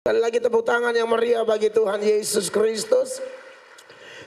Sekali lagi tepuk tangan yang meriah bagi Tuhan Yesus Kristus.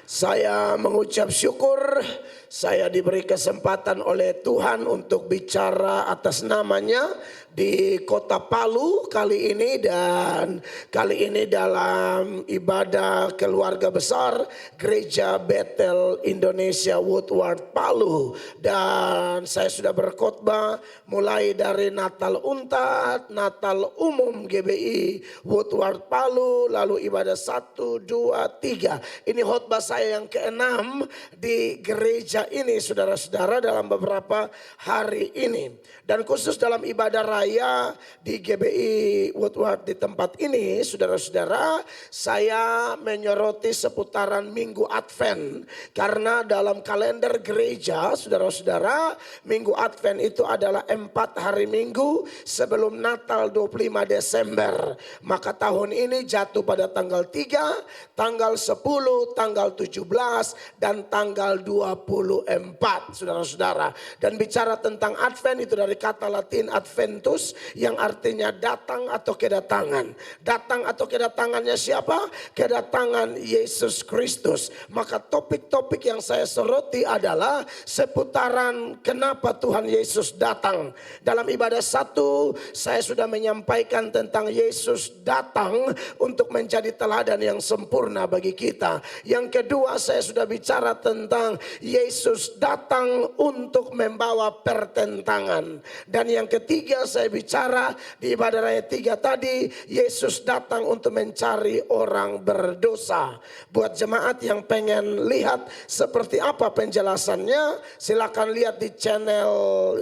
Saya mengucap syukur saya diberi kesempatan oleh Tuhan untuk bicara atas namanya di kota Palu kali ini, dan kali ini dalam ibadah keluarga besar Gereja Bethel Indonesia Woodward Palu. Dan saya sudah berkhotbah mulai dari Natal Untat, Natal Umum GBI Woodward Palu, lalu ibadah 1, 2, 3. Ini khotbah saya yang ke-6 di gereja ini, saudara-saudara, dalam beberapa hari ini. Dan khusus dalam ibadah raya di GBI Woodward di tempat ini, saudara-saudara, saya menyoroti seputaran Minggu Advent. Karena dalam kalender gereja, saudara-saudara, Minggu Advent itu adalah 4 hari Minggu sebelum Natal 25 Desember. Maka tahun ini jatuh pada tanggal 3, tanggal 10, tanggal 17, dan tanggal 24, saudara-saudara. Dan bicara tentang Advent itu dari kata Latin Adventus yang artinya datang atau kedatangan. Datang atau kedatangannya siapa? Kedatangan Yesus Kristus. Maka topik-topik yang saya soroti adalah seputaran kenapa Tuhan Yesus datang. Dalam ibadah 1 saya sudah menyampaikan tentang Yesus datang untuk menjadi teladan yang sempurna bagi kita. Yang kedua saya sudah bicara tentang Yesus datang untuk membawa pertentangan. Dan yang ketiga saya bicara di ibadah raya 3 tadi, Yesus datang untuk mencari orang berdosa. Buat jemaat yang pengen lihat seperti apa penjelasannya, silakan lihat di channel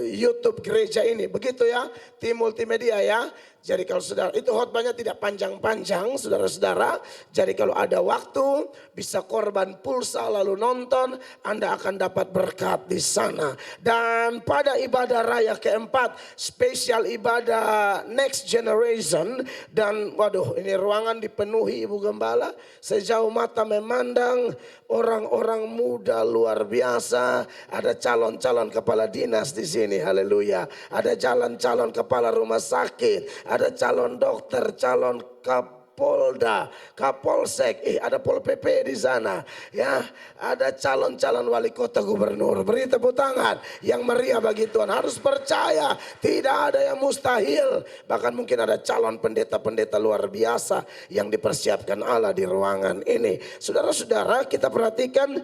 YouTube gereja ini. Begitu ya, tim multimedia ya. Jadi kalau saudara, itu khotbahnya tidak panjang-panjang saudara-saudara. Jadi kalau ada waktu bisa korban pulsa lalu nonton, Anda akan dapat berkat di sana. Dan pada ibadah raya keempat, spesial ibadah Next Generation. Dan waduh, ini ruangan dipenuhi Ibu Gembala. Sejauh mata memandang orang-orang muda luar biasa. Ada calon-calon kepala dinas di sini, haleluya. Ada calon-calon kepala rumah sakit. Ada calon dokter, calon Kapolda, Kapolsek, ada Pol PP di sana, ya. Ada calon-calon wali kota, gubernur. Beri tepuk tangan yang meriah bagi Tuhan. Harus percaya, tidak ada yang mustahil. Bahkan mungkin ada calon pendeta-pendeta luar biasa yang dipersiapkan Allah di ruangan ini. Saudara-saudara, kita perhatikan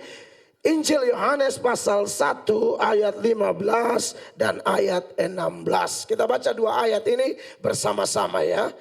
Injil Yohanes pasal 1 ayat 15 dan ayat 16. Kita baca 2 ayat ini bersama-sama ya.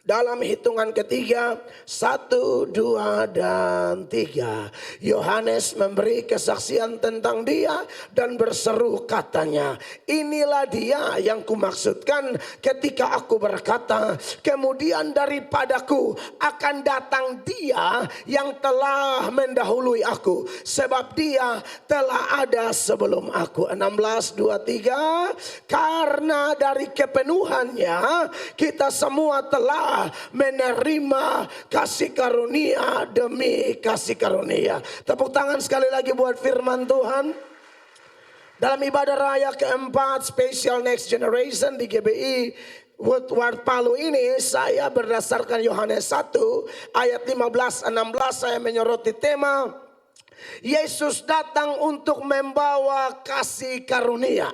Dalam hitungan ketiga, 1, 2, dan 3. Yohanes memberi kesaksian tentang dia dan berseru katanya, inilah dia yang kumaksudkan ketika aku berkata, kemudian daripadaku akan datang dia yang telah mendahului aku, sebab dia telah ada sebelum aku. 16, 2, 3. Karena dari kepenuhannya kita semua telah menerima kasih karunia demi kasih karunia. Tepuk tangan sekali lagi buat firman Tuhan. Dalam ibadah raya keempat spesial Next Generation di GBI Woodward Palu ini, saya berdasarkan Yohanes 1 ayat 15-16 saya menyoroti tema Yesus datang untuk membawa kasih karunia.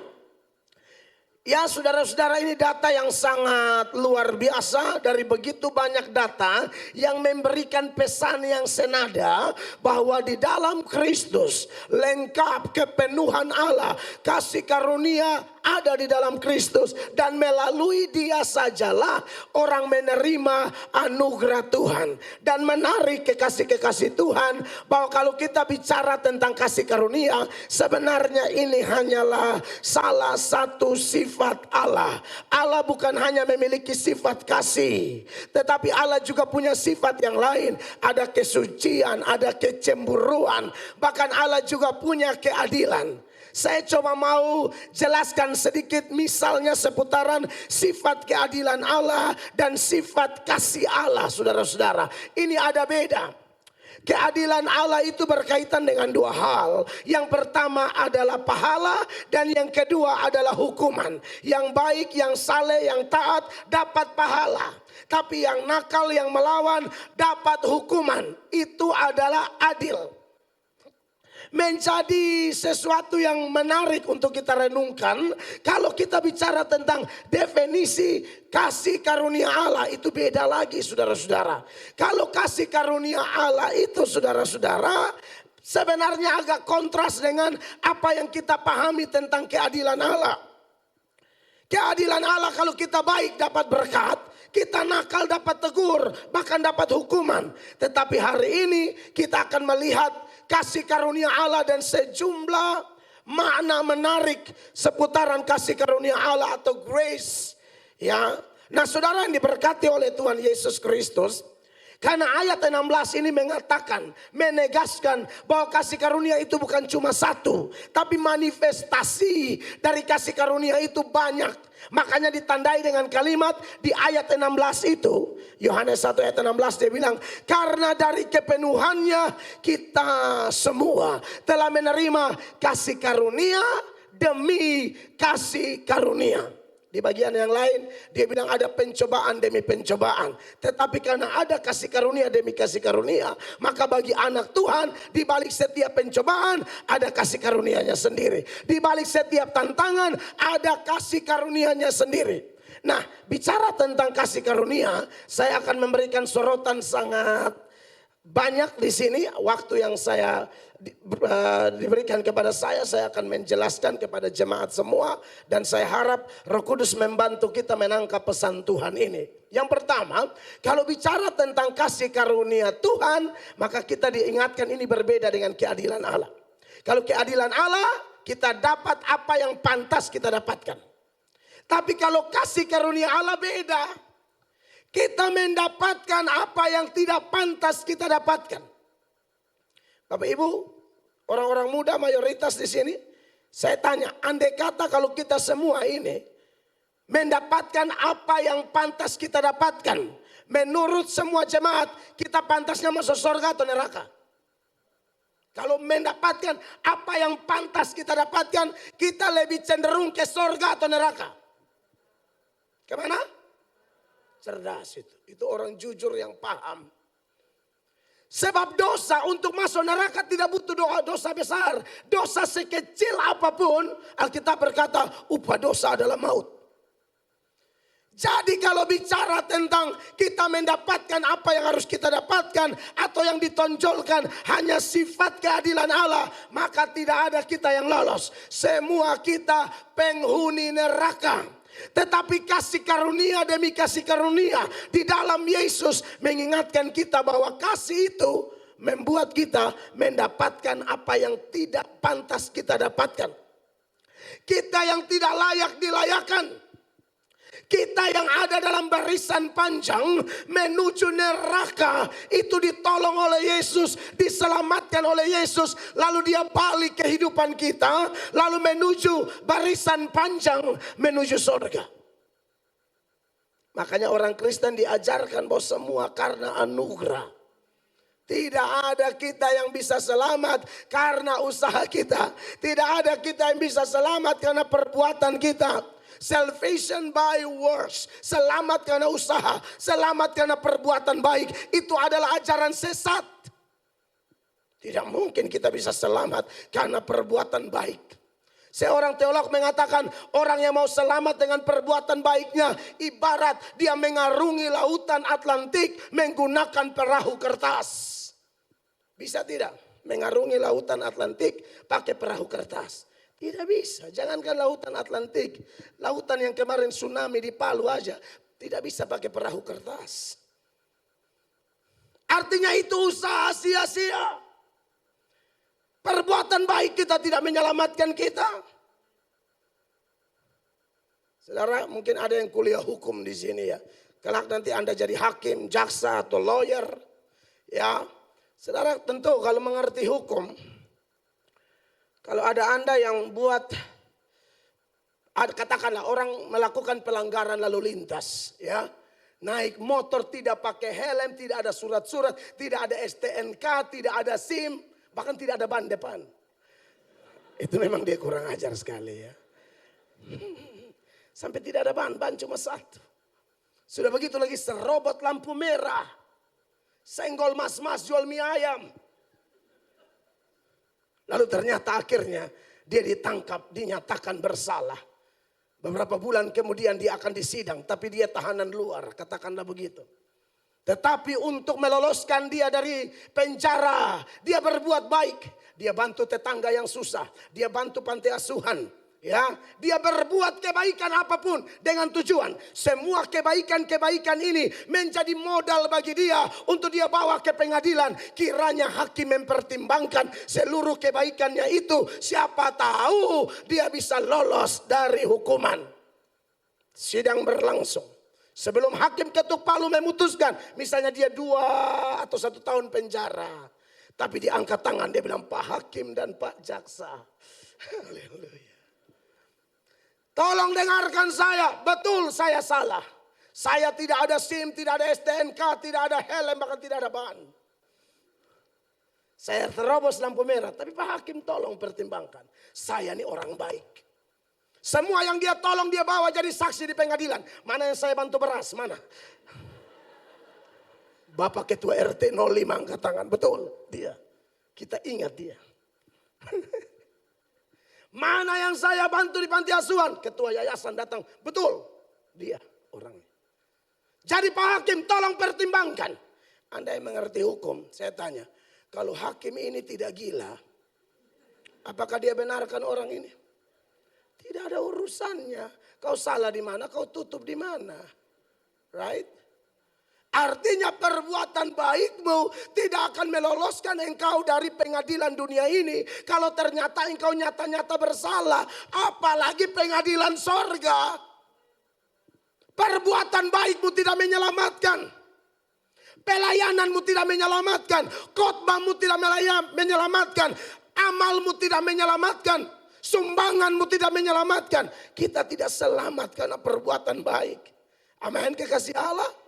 Ya saudara-saudara, ini data yang sangat luar biasa. Dari begitu banyak data yang memberikan pesan yang senada bahwa di dalam Kristus lengkap kepenuhan Allah, kasih karunia ada di dalam Kristus. Dan melalui dia sajalah orang menerima anugerah Tuhan. Dan menarik kekasih-kekasih Tuhan bahwa kalau kita bicara tentang kasih karunia, sebenarnya ini hanyalah salah satu sifat Allah. Allah bukan hanya memiliki sifat kasih, tetapi Allah juga punya sifat yang lain. Ada kesucian, ada kecemburuan, bahkan Allah juga punya keadilan. Saya coba mau jelaskan sedikit misalnya seputaran sifat keadilan Allah dan sifat kasih Allah, saudara-saudara. Ini ada beda. Keadilan Allah itu berkaitan dengan dua hal. Yang pertama adalah pahala dan yang kedua adalah hukuman. Yang baik, yang saleh, yang taat dapat pahala. Tapi yang nakal, yang melawan dapat hukuman. Itu adalah adil. Menjadi sesuatu yang menarik untuk kita renungkan. Kalau kita bicara tentang definisi kasih karunia Allah, itu beda lagi saudara-saudara. Kalau kasih karunia Allah itu saudara-saudara, sebenarnya agak kontras dengan apa yang kita pahami tentang keadilan Allah. Keadilan Allah, kalau kita baik dapat berkat, kita nakal dapat tegur, bahkan dapat hukuman. Tetapi hari ini kita akan melihat kasih karunia Allah dan sejumlah makna menarik seputaran kasih karunia Allah atau grace. Ya, nah saudara yang diberkati oleh Tuhan Yesus Kristus, karena ayat 16 ini mengatakan, menegaskan bahwa kasih karunia itu bukan cuma satu, tapi manifestasi dari kasih karunia itu banyak. Makanya ditandai dengan kalimat di ayat 16 itu, Yohanes 1 ayat 16 dia bilang, karena dari kepenuhannya kita semua telah menerima kasih karunia demi kasih karunia. Di bagian yang lain dia bilang ada pencobaan demi pencobaan. Tetapi karena ada kasih karunia demi kasih karunia, maka bagi anak Tuhan di balik setiap pencobaan ada kasih karunianya sendiri. Di balik setiap tantangan ada kasih karunianya sendiri. Nah, bicara tentang kasih karunia, saya akan memberikan sorotan sangat banyak di sini. Waktu yang saya diberikan kepada saya akan menjelaskan kepada jemaat semua. Dan saya harap Roh Kudus membantu kita menangkap pesan Tuhan ini. Yang pertama, kalau bicara tentang kasih karunia Tuhan, maka kita diingatkan ini berbeda dengan keadilan Allah. Kalau keadilan Allah, kita dapat apa yang pantas kita dapatkan. Tapi kalau kasih karunia Allah beda. Kita mendapatkan apa yang tidak pantas kita dapatkan. Bapak Ibu, orang-orang muda mayoritas di sini, saya tanya, andai kata kalau kita semua ini mendapatkan apa yang pantas kita dapatkan, menurut semua jemaat, kita pantasnya masuk surga atau neraka? Kalau mendapatkan apa yang pantas kita dapatkan, kita lebih cenderung ke surga atau neraka? Kemana? Cerdas itu. Itu orang jujur yang paham. Sebab dosa untuk masuk neraka tidak butuh dosa besar. Dosa sekecil apapun, Alkitab berkata upah dosa adalah maut. Jadi kalau bicara tentang kita mendapatkan apa yang harus kita dapatkan atau yang ditonjolkan hanya sifat keadilan Allah, maka tidak ada kita yang lolos. Semua kita penghuni neraka. Tetapi kasih karunia demi kasih karunia di dalam Yesus mengingatkan kita bahwa kasih itu membuat kita mendapatkan apa yang tidak pantas kita dapatkan. Kita yang tidak layak dilayakkan. Kita yang ada dalam barisan panjang menuju neraka itu ditolong oleh Yesus, diselamatkan oleh Yesus, lalu dia balik kehidupan kita, lalu menuju barisan panjang menuju surga. Makanya orang Kristen diajarkan bahwa semua karena anugerah. Tidak ada kita yang bisa selamat karena usaha kita. Tidak ada kita yang bisa selamat karena perbuatan kita. Salvation by works, selamat karena usaha, selamat karena perbuatan baik, itu adalah ajaran sesat. Tidak mungkin kita bisa selamat karena perbuatan baik. Seorang teolog mengatakan orang yang mau selamat dengan perbuatan baiknya ibarat dia mengarungi lautan Atlantik menggunakan perahu kertas. Bisa tidak mengarungi lautan Atlantik pakai perahu kertas? Tidak bisa, jangankan lautan Atlantik, lautan yang kemarin tsunami di Palu aja tidak bisa pakai perahu kertas. Artinya itu usaha sia-sia. Perbuatan baik kita tidak menyelamatkan kita. Saudara, mungkin ada yang kuliah hukum di sini ya. Kelak nanti Anda jadi hakim, jaksa atau lawyer, ya. Saudara tentu kalau mengerti hukum, kalau ada Anda yang buat, katakanlah orang melakukan pelanggaran lalu lintas, ya. Naik motor tidak pakai helm, tidak ada surat-surat, tidak ada STNK, tidak ada SIM, bahkan tidak ada ban depan. Itu memang dia kurang ajar sekali ya. Sampai tidak ada ban cuma satu. Sudah begitu lagi serobot lampu merah. Senggol mas-mas jual mie ayam. Lalu ternyata akhirnya dia ditangkap, dinyatakan bersalah. Beberapa bulan kemudian dia akan disidang, tapi dia tahanan luar, katakanlah begitu. Tetapi untuk meloloskan dia dari penjara, dia berbuat baik. Dia bantu tetangga yang susah, dia bantu panti asuhan. Ya, dia berbuat kebaikan apapun dengan tujuan semua kebaikan-kebaikan ini menjadi modal bagi dia untuk dia bawa ke pengadilan. Kiranya hakim mempertimbangkan seluruh kebaikannya itu, siapa tahu dia bisa lolos dari hukuman. Sidang berlangsung. Sebelum hakim ketuk palu memutuskan, misalnya dia 2 atau 1 tahun penjara, tapi diangkat tangan dia bilang, Pak Hakim dan Pak Jaksa, haleluya. Tolong dengarkan saya, betul saya salah. Saya tidak ada SIM, tidak ada STNK, tidak ada helm, bahkan tidak ada ban. Saya terobos lampu merah, tapi Pak Hakim tolong pertimbangkan. Saya ini orang baik. Semua yang dia tolong dia bawa jadi saksi di pengadilan. Mana yang saya bantu beras, mana? Bapak Ketua RT 05 angkat tangan, betul dia. Kita ingat dia. Mana yang saya bantu di panti asuhan? Ketua yayasan datang. Betul. Dia orangnya. Jadi Pak Hakim tolong pertimbangkan. Anda yang mengerti hukum. Saya tanya. Kalau hakim ini tidak gila. Apakah dia benarkan orang ini? Tidak ada urusannya. Kau salah di mana? Kau tutup di mana? Right? Artinya perbuatan baikmu tidak akan meloloskan engkau dari pengadilan dunia ini. Kalau ternyata engkau nyata-nyata bersalah. Apalagi pengadilan sorga. Perbuatan baikmu tidak menyelamatkan. Pelayananmu tidak menyelamatkan. Khotbahmu tidak menyelamatkan. Amalmu tidak menyelamatkan. Sumbanganmu tidak menyelamatkan. Kita tidak selamat karena perbuatan baik. Amin, kekasih Allah.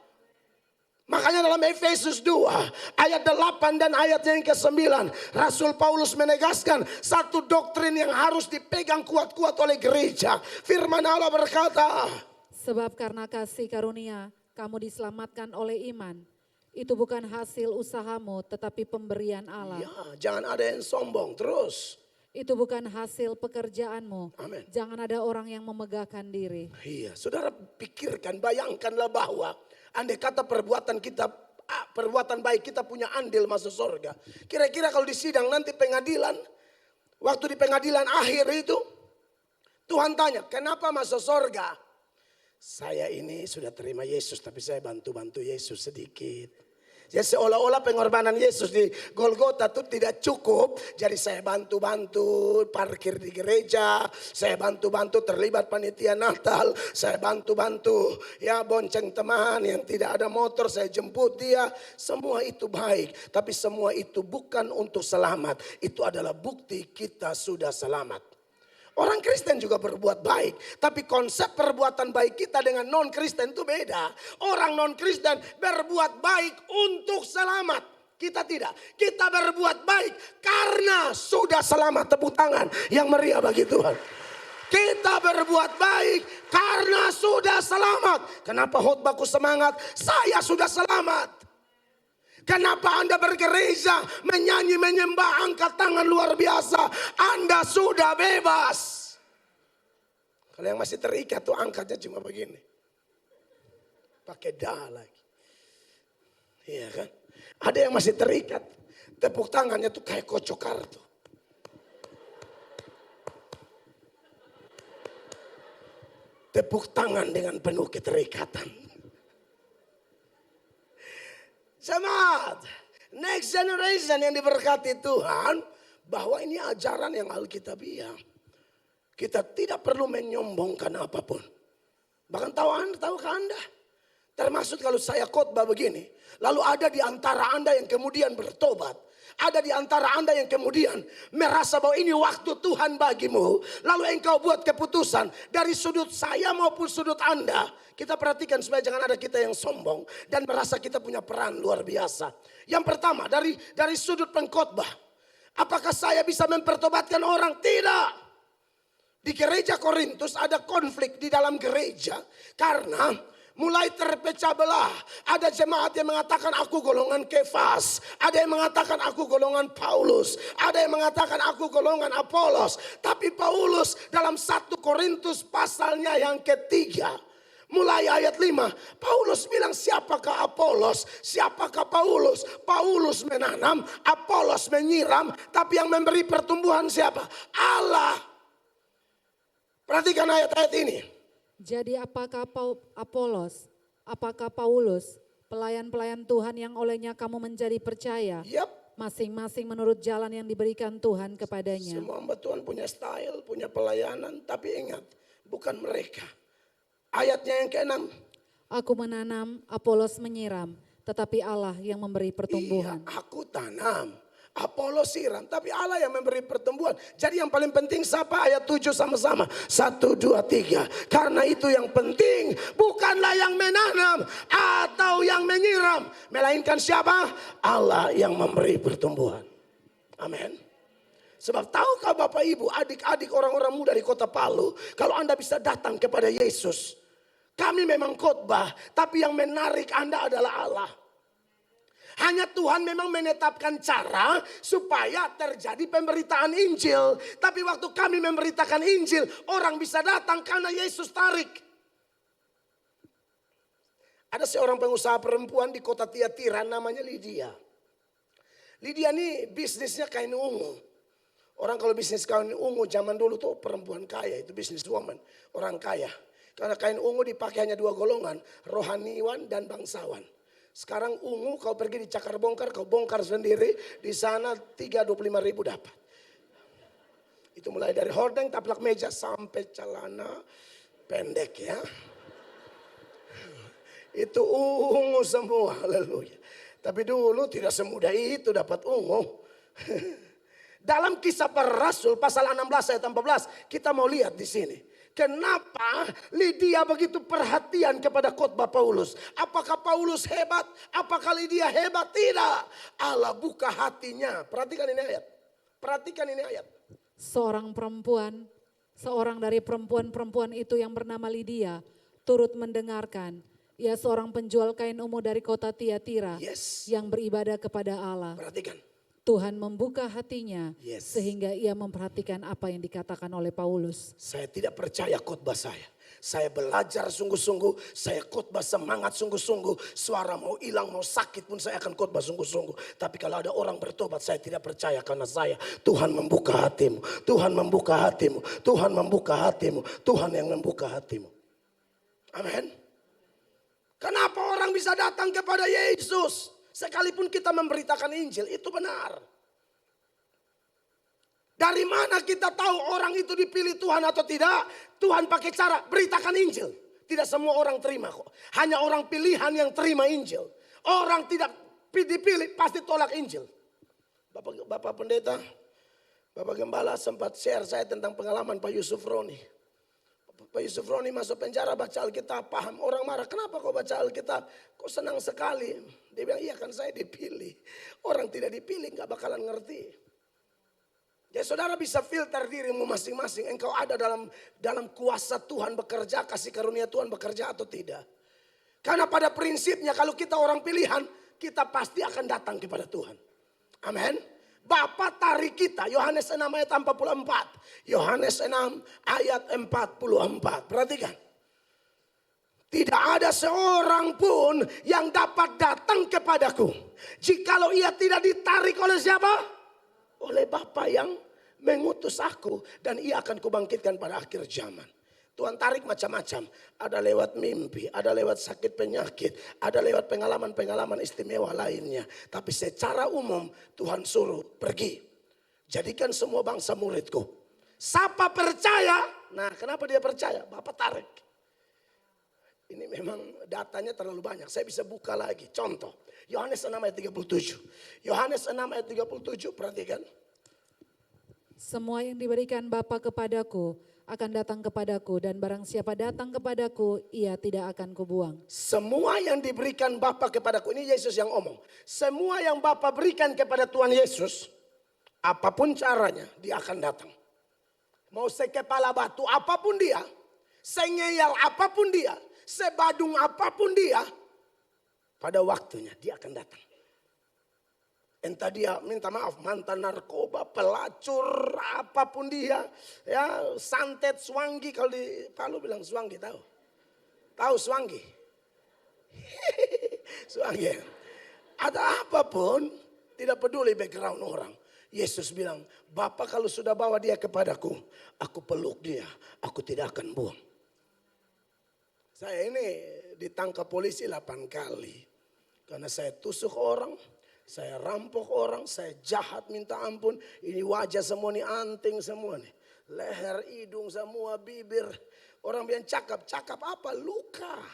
Makanya dalam Efesus 2 ayat 8 dan ayatnya yang ke-9 Rasul Paulus menegaskan satu doktrin yang harus dipegang kuat-kuat oleh gereja. Firman Allah berkata, sebab karena kasih karunia kamu diselamatkan oleh iman. Itu bukan hasil usahamu tetapi pemberian Allah. Ya, jangan ada yang sombong terus. Itu bukan hasil pekerjaanmu. Amin. Jangan ada orang yang memegahkan diri. Iya, saudara pikirkan, bayangkanlah bahwa andai kata perbuatan baik kita punya andil masuk surga. Kira-kira kalau di sidang nanti pengadilan, waktu di pengadilan akhir itu, Tuhan tanya, kenapa masuk surga? Saya ini sudah terima Yesus, tapi saya bantu-bantu Yesus sedikit. Ya seolah-olah pengorbanan Yesus di Golgota itu tidak cukup. Jadi saya bantu-bantu parkir di gereja. Saya bantu-bantu terlibat panitia Natal. Saya bantu-bantu ya bonceng teman yang tidak ada motor. Saya jemput dia. Semua itu baik. Tapi semua itu bukan untuk selamat. Itu adalah bukti kita sudah selamat. Orang Kristen juga berbuat baik. Tapi konsep perbuatan baik kita dengan non-Kristen itu beda. Orang non-Kristen berbuat baik untuk selamat. Kita tidak. Kita berbuat baik karena sudah selamat. Tepuk tangan yang meriah bagi Tuhan. Kita berbuat baik karena sudah selamat. Kenapa khotbahku semangat? Saya sudah selamat. Kenapa Anda bergereja, menyanyi, menyembah, angkat tangan luar biasa? Anda sudah bebas. Kalau yang masih terikat tuh angkatnya cuma begini. Pakai dah lagi. Iya kan? Ada yang masih terikat. Tepuk tangannya tuh kayak kocok kartu. Tepuk tangan dengan penuh keterikatan. Semangat. Next generation yang diberkati Tuhan. Bahwa ini ajaran yang alkitabiah. Kita tidak perlu menyombongkan apapun. Bahkan tahukah Anda? Termasuk kalau saya khotbah begini. Lalu ada di antara Anda yang kemudian bertobat. Ada di antara Anda yang kemudian merasa bahwa ini waktu Tuhan bagimu. Lalu engkau buat keputusan dari sudut saya maupun sudut Anda. Kita perhatikan supaya jangan ada kita yang sombong dan merasa kita punya peran luar biasa. Yang pertama dari sudut pengkhotbah. Apakah saya bisa mempertobatkan orang? Tidak. Di gereja Korintus ada konflik di dalam gereja. Karena mulai terpecah belah. Ada jemaat yang mengatakan aku golongan Kefas. Ada yang mengatakan aku golongan Paulus. Ada yang mengatakan aku golongan Apolos. Tapi Paulus dalam 1 Korintus pasalnya yang ketiga. Mulai ayat 5. Paulus bilang siapakah Apolos? Siapakah Paulus? Paulus menanam. Apolos menyiram. Tapi yang memberi pertumbuhan siapa? Allah. Perhatikan ayat-ayat ini. Jadi apakah Apolos, apakah Paulus, pelayan-pelayan Tuhan yang olehnya kamu menjadi percaya? Yap. Masing-masing menurut jalan yang diberikan Tuhan kepadanya. Semua hamba Tuhan punya style, punya pelayanan. Tapi ingat, bukan mereka. Ayatnya yang ke-6. Aku menanam, Apolos menyiram, tetapi Allah yang memberi pertumbuhan. Iya, aku tanam, Apolos siram, tapi Allah yang memberi pertumbuhan. Jadi yang paling penting siapa? Ayat 7 sama-sama. 1, 2, 3. Karena itu yang penting bukanlah yang menanam atau yang menyiram. Melainkan siapa? Allah yang memberi pertumbuhan. Amin. Sebab tahukah Bapak Ibu, adik-adik orang-orang muda di kota Palu. Kalau Anda bisa datang kepada Yesus. Kami memang khotbah, tapi yang menarik Anda adalah Allah. Hanya Tuhan memang menetapkan cara supaya terjadi pemberitaan Injil. Tapi waktu kami memberitakan Injil, orang bisa datang karena Yesus tarik. Ada seorang pengusaha perempuan di kota Tiatira namanya Lydia. Lydia ini bisnisnya kain ungu. Orang kalau bisnis kain ungu zaman dulu tuh perempuan kaya, itu bisnis woman, orang kaya. Karena kain ungu dipakai hanya 2 golongan, rohaniwan dan bangsawan. Sekarang ungu kau pergi di cakar bongkar, kau bongkar sendiri. Di sana 25.000 dapat. Itu mulai dari hordeng, taplak meja sampai celana pendek ya. Itu ungu semua, haleluya. Tapi dulu tidak semudah itu dapat ungu. Dalam Kisah Para Rasul pasal 16 ayat 14 kita mau lihat di sini. Kenapa Lydia begitu perhatian kepada khotbah Paulus? Apakah Paulus hebat? Apakah Lydia hebat? Tidak. Allah buka hatinya. Perhatikan ini ayat. Perhatikan ini ayat. Seorang dari perempuan-perempuan itu yang bernama Lydia, turut mendengarkan. Ia seorang penjual kain ungu dari kota Tiatira yang beribadah kepada Allah. Perhatikan. Tuhan membuka hatinya sehingga ia memperhatikan apa yang dikatakan oleh Paulus. Saya tidak percaya khotbah saya. Saya belajar sungguh-sungguh, saya khotbah semangat sungguh-sungguh. Suara mau hilang, mau sakit pun saya akan khotbah sungguh-sungguh. Tapi kalau ada orang bertobat saya tidak percaya karena saya. Tuhan membuka hatimu, Tuhan membuka hatimu, Tuhan membuka hatimu, Tuhan yang membuka hatimu. Amin. Kenapa orang bisa datang kepada Yesus? Sekalipun kita memberitakan Injil, itu benar. Dari mana kita tahu orang itu dipilih Tuhan atau tidak? Tuhan pakai cara beritakan Injil. Tidak semua orang terima kok. Hanya orang pilihan yang terima Injil. Orang tidak dipilih pasti tolak Injil. Bapak pendeta, Bapak Gembala sempat share saya tentang pengalaman Pak Yusuf Roni. Pak Yusuf Roni masuk penjara baca Alkitab, paham. Orang marah, kenapa kau baca Alkitab? Kok senang sekali. Dia bilang, iya kan saya dipilih. Orang tidak dipilih gak bakalan ngerti. Ya saudara bisa filter dirimu masing-masing. Engkau ada dalam kuasa Tuhan bekerja, kasih karunia Tuhan bekerja atau tidak. Karena pada prinsipnya kalau kita orang pilihan, kita pasti akan datang kepada Tuhan. Amin. Bapa tarik kita, Yohanes 6 ayat 44. Yohanes 6 ayat 44. Perhatikan. Tidak ada seorang pun yang dapat datang kepadaku jikalau ia tidak ditarik oleh siapa? Oleh Bapa yang mengutus aku, dan ia akan kubangkitkan pada akhir zaman. Tuhan tarik macam-macam. Ada lewat mimpi, ada lewat sakit penyakit, ada lewat pengalaman-pengalaman istimewa lainnya. Tapi secara umum Tuhan suruh pergi. Jadikan semua bangsa muridku. Siapa percaya? Nah, kenapa dia percaya? Bapak tarik. Ini memang datanya terlalu banyak. Saya bisa buka lagi. Contoh. Yohanes 6 ayat 37. Yohanes 6 ayat 37, perhatikan. Semua yang diberikan Bapa kepadaku akan datang kepadaku, dan barang siapa datang kepadaku, ia tidak akan kubuang. Semua yang diberikan Bapa kepadaku, ini Yesus yang omong. Semua yang Bapa berikan kepada Tuhan Yesus, apapun caranya, dia akan datang. Mau sekepala batu apapun dia, sengeyel apapun dia, sebadung apapun dia, pada waktunya dia akan datang. Entah dia minta maaf, mantan narkoba, pelacur, apapun dia. Ya, santet, swanggi, kalau di Palu bilang swanggi, tahu? Tahu swanggi? Swanggi. Ada apapun, tidak peduli background orang. Yesus bilang, Bapa kalau sudah bawa dia kepadaku, aku peluk dia, aku tidak akan buang. Saya ini ditangkap polisi 8 kali. Karena saya tusuk orang, saya rampok orang, saya jahat minta ampun. Ini wajah semua nih, anting semua nih. Leher, hidung semua, bibir. Orang bilang cakap apa? Luka.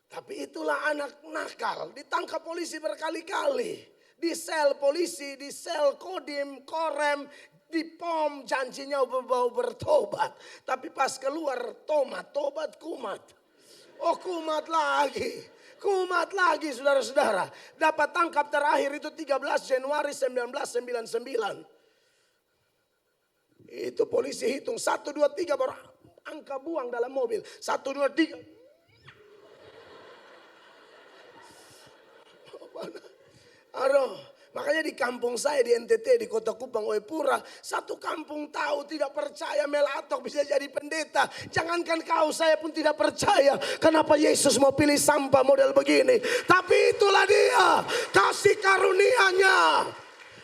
Tapi itulah anak nakal, ditangkap polisi berkali-kali. Di sel polisi, di sel kodim, korem, di pom, janjinya bau bertobat. Tapi pas keluar tobat kumat. Oh kumat lagi saudara-saudara. Dapat tangkap terakhir itu 13 Januari 1999. Itu polisi hitung 1, 2, 3 baru angka buang dalam mobil. 1, 2, 3. Aduh, makanya di kampung saya di NTT, di Kota Kupang, Oepura, satu kampung tahu tidak percaya Mel Atok bisa jadi pendeta. Jangankan kau, saya pun tidak percaya kenapa Yesus mau pilih sampah model begini. Tapi itulah dia, kasih karunia-Nya.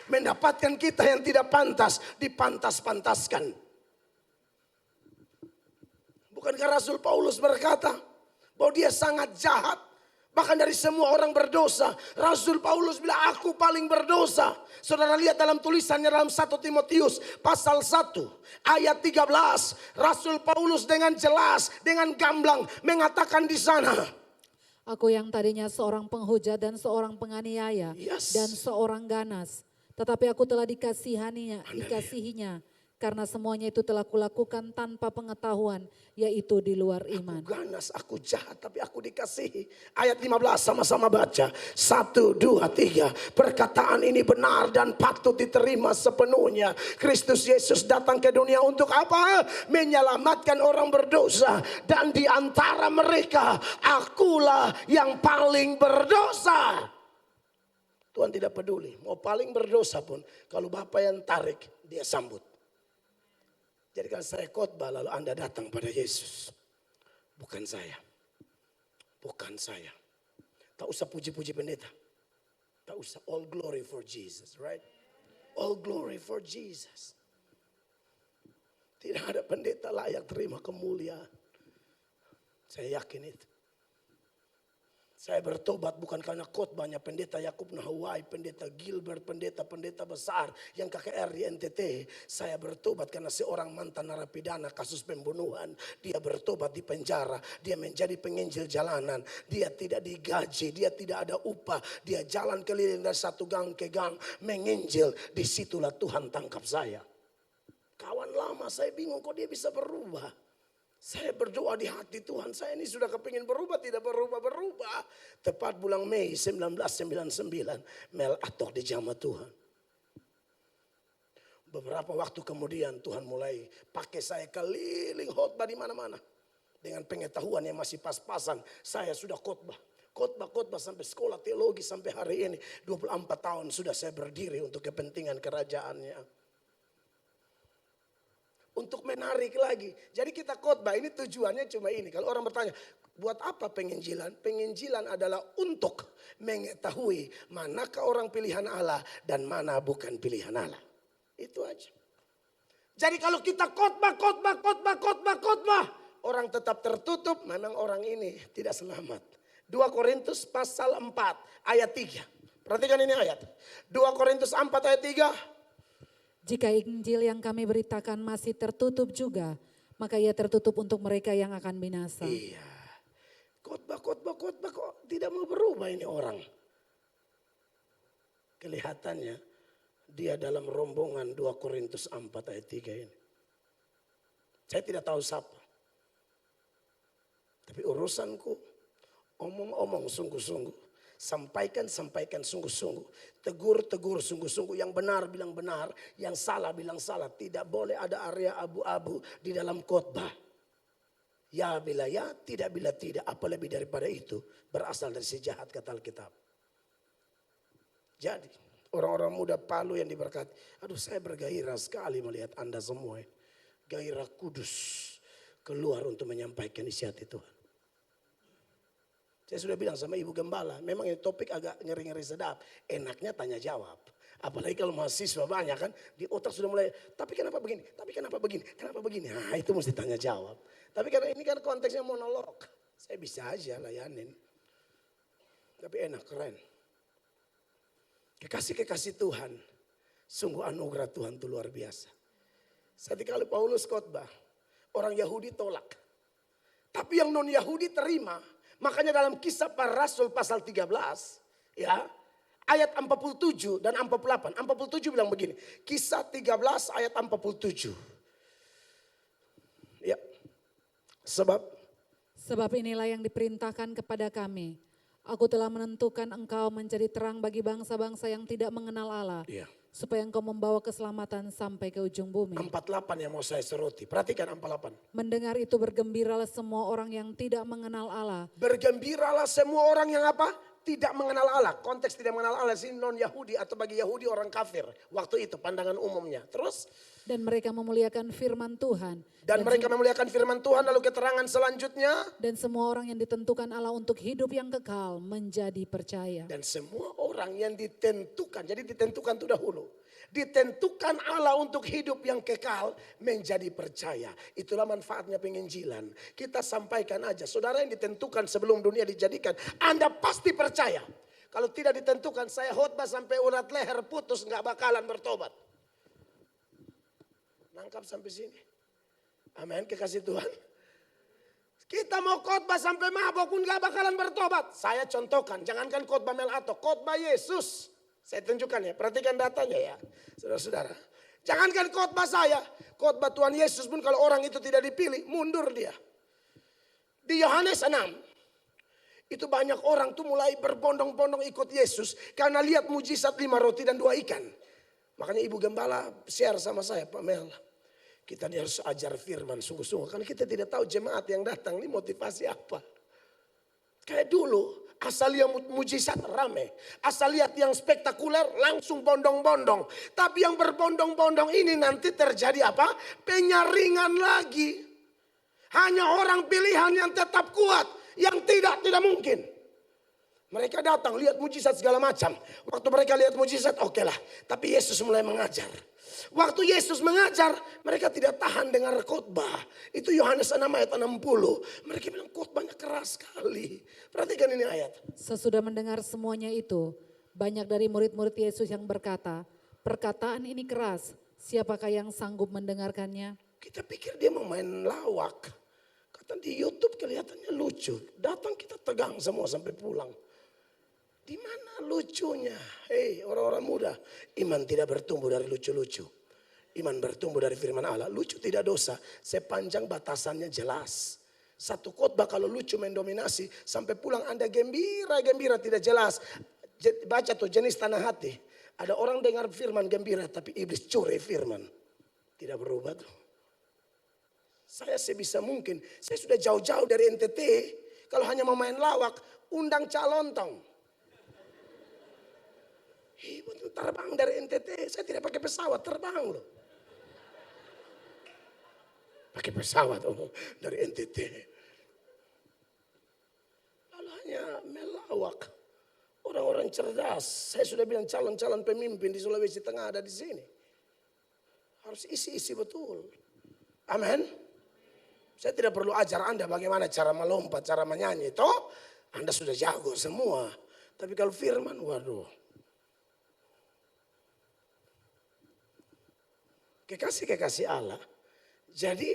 Mendapatkan kita yang tidak pantas, dipantas-pantaskan. Bukankah Rasul Paulus berkata bahwa dia sangat jahat? Bahkan dari semua orang berdosa. Rasul Paulus bilang, aku paling berdosa. Saudara lihat dalam tulisannya dalam 1 Timotius pasal 1 ayat 13. Rasul Paulus dengan jelas, dengan gamblang mengatakan di sana. Aku yang tadinya seorang penghujat dan seorang penganiaya dan seorang ganas. Tetapi aku telah dikasihinya. Karena semuanya itu telah kulakukan tanpa pengetahuan, yaitu di luar iman. Aku ganas, aku jahat, tapi aku dikasihi. Ayat 15 sama-sama baca. 1, 2, 3. Perkataan ini benar dan patut diterima sepenuhnya. Kristus Yesus datang ke dunia untuk apa? Menyelamatkan orang berdosa. Dan di antara mereka, akulah yang paling berdosa. Tuhan tidak peduli, mau paling berdosa pun, kalau Bapa yang tarik, dia sambut. Jadi kalau saya khotbah lalu Anda datang pada Yesus. Bukan saya. Bukan saya. Tak usah puji-puji pendeta. Tak usah. All glory for Jesus, right? All glory for Jesus. Tidak ada pendeta layak terima kemuliaan. Saya yakin itu. Saya bertobat bukan karena khotbahnya pendeta Yakub Nahwai, pendeta Gilbert, pendeta besar yang KKR di NTT. Saya bertobat karena seorang mantan narapidana kasus pembunuhan. Dia bertobat di penjara, dia menjadi penginjil jalanan. Dia tidak digaji, dia tidak ada upah. Dia jalan keliling dari satu gang ke gang menginjil. Disitulah Tuhan tangkap saya. Kawan lama saya bingung kok dia bisa berubah. Saya berdoa di hati Tuhan, saya ini sudah kepingin berubah, tidak berubah. Tepat bulan Mei 1999, Mel Atok dijamah Tuhan. Beberapa waktu kemudian Tuhan mulai pakai saya keliling khotbah di mana-mana. Dengan pengetahuan yang masih pas-pasan, saya sudah khotbah sampai sekolah teologi sampai hari ini. 24 tahun sudah saya berdiri untuk kepentingan kerajaannya. Untuk menarik lagi. Jadi kita khotbah ini tujuannya cuma ini. Kalau orang bertanya, buat apa penginjilan? Penginjilan adalah untuk mengetahui manakah orang pilihan Allah dan mana bukan pilihan Allah. Itu aja. Jadi kalau kita khotbah, orang tetap tertutup, memang orang ini tidak selamat. 2 Korintus pasal 4 ayat 3. Perhatikan ini ayat. 2 Korintus 4 ayat 3. Jika Injil yang kami beritakan masih tertutup juga, maka ia tertutup untuk mereka yang akan binasa. Iya. Khotbah kok tidak mau berubah ini orang. Kelihatannya dia dalam rombongan 2 Korintus 4 ayat 3 ini. Saya tidak tahu siapa. Tapi urusanku omong-omong sungguh-sungguh. Sampaikan sungguh-sungguh. Tegur sungguh-sungguh. Yang benar bilang benar. Yang salah bilang salah. Tidak boleh ada area abu-abu di dalam khotbah. Ya bila ya, tidak bila tidak. Apa lebih daripada itu berasal dari si jahat kata Alkitab. Jadi orang-orang muda Palu yang diberkati. Aduh, saya bergairah sekali melihat Anda semua. Gairah kudus keluar untuk menyampaikan isi hati Tuhan. Saya sudah bilang sama Ibu Gembala, memang ini topik agak ngeri-ngeri sedap. Enaknya tanya jawab. Apalagi kalau mahasiswa banyak kan, di otak sudah mulai, tapi kenapa begini, kenapa begini. Nah itu mesti tanya jawab. Tapi karena ini kan konteksnya monolog, saya bisa aja layanin. Tapi enak, keren. Kekasih-kekasih Tuhan, sungguh anugerah Tuhan itu luar biasa. Satu kali Paulus khotbah, orang Yahudi tolak. Tapi yang non Yahudi terima. Makanya dalam Kisah Para Rasul pasal 13 ya, ayat 47 dan 48. 47 bilang begini. Kisah 13 ayat 47. Ya. Sebab inilah yang diperintahkan kepada kami. Aku telah menentukan engkau menjadi terang bagi bangsa-bangsa yang tidak mengenal Allah. Ya. Supaya engkau membawa keselamatan sampai ke ujung bumi. 48 yang mau saya soroti. Perhatikan 48. Mendengar itu bergembiralah semua orang yang tidak mengenal Allah. Bergembiralah semua orang yang apa? Tidak mengenal Allah. Konteks tidak mengenal Allah sih non Yahudi atau bagi Yahudi orang kafir. Waktu itu pandangan umumnya. Terus? Dan mereka memuliakan firman Tuhan. Dan mereka memuliakan firman Tuhan, lalu keterangan selanjutnya. Dan semua orang yang ditentukan Allah untuk hidup yang kekal menjadi percaya. Dan semua orang yang ditentukan, jadi ditentukan itu dahulu. Ditentukan Allah untuk hidup yang kekal menjadi percaya. Itulah manfaatnya penginjilan. Kita sampaikan aja, saudara yang ditentukan sebelum dunia dijadikan, Anda pasti percaya. Kalau tidak ditentukan, saya khotbah sampai urat leher putus, nggak bakalan bertobat. Nangkap sampai sini. Amin, kekasih Tuhan. Kita mau khotbah sampai mabok pun gak bakalan bertobat. Saya contohkan, jangankan khotbah Melato, khotbah Yesus. Saya tunjukkan ya, perhatikan datanya ya. Saudara-saudara. Jangankan khotbah saya, khotbah Tuhan Yesus pun kalau orang itu tidak dipilih, mundur dia. Di Yohanes 6, itu banyak orang tuh mulai berbondong-bondong ikut Yesus. Karena lihat mujizat 5 roti dan 2 ikan. Makanya Ibu Gembala share sama saya, Pak Mel. Kita ini harus ajar firman sungguh-sungguh. Karena kita tidak tahu jemaat yang datang ini motivasi apa. Kayak dulu asal lihat mujizat rame. Asal lihat yang spektakuler langsung bondong-bondong. Tapi yang berbondong-bondong ini nanti terjadi apa? Penyaringan lagi. Hanya orang pilihan yang tetap kuat. Yang tidak mungkin. Mereka datang lihat mujizat segala macam. Waktu mereka lihat mujizat oke lah. Tapi Yesus mulai mengajar. Waktu Yesus mengajar, mereka tidak tahan dengar khotbah. Itu Yohanes 6 ayat 60. Mereka bilang khotbahnya keras sekali. Perhatikan ini ayat. Sesudah mendengar semuanya itu, banyak dari murid-murid Yesus yang berkata, perkataan ini keras, siapakah yang sanggup mendengarkannya? Kita pikir dia mau main lawak. Kata di YouTube kelihatannya lucu. Datang kita tegang semua sampai pulang. Di mana lucunya? Hei orang-orang muda. Iman tidak bertumbuh dari lucu-lucu. Iman bertumbuh dari firman Allah. Lucu tidak dosa. Sepanjang batasannya jelas. Satu khotbah kalau lucu mendominasi. Sampai pulang Anda gembira tidak jelas. Baca tuh jenis tanah hati. Ada orang dengar firman gembira. Tapi iblis curi firman. Tidak berubah tuh. Saya sebisa mungkin. Saya sudah jauh-jauh dari NTT. Kalau hanya mau main lawak. Undang calontong. Terbang dari NTT, saya tidak pakai pesawat, terbang loh. Pakai pesawat dari NTT. Lalu hanya melawak. Orang-orang cerdas, saya sudah bilang calon-calon pemimpin di Sulawesi Tengah ada di sini. Harus isi-isi betul. Amin. Saya tidak perlu ajar Anda bagaimana cara melompat, cara menyanyi. Toh, Anda sudah jago semua. Tapi kalau firman, waduh. Kekasih-kekasih Allah. Jadi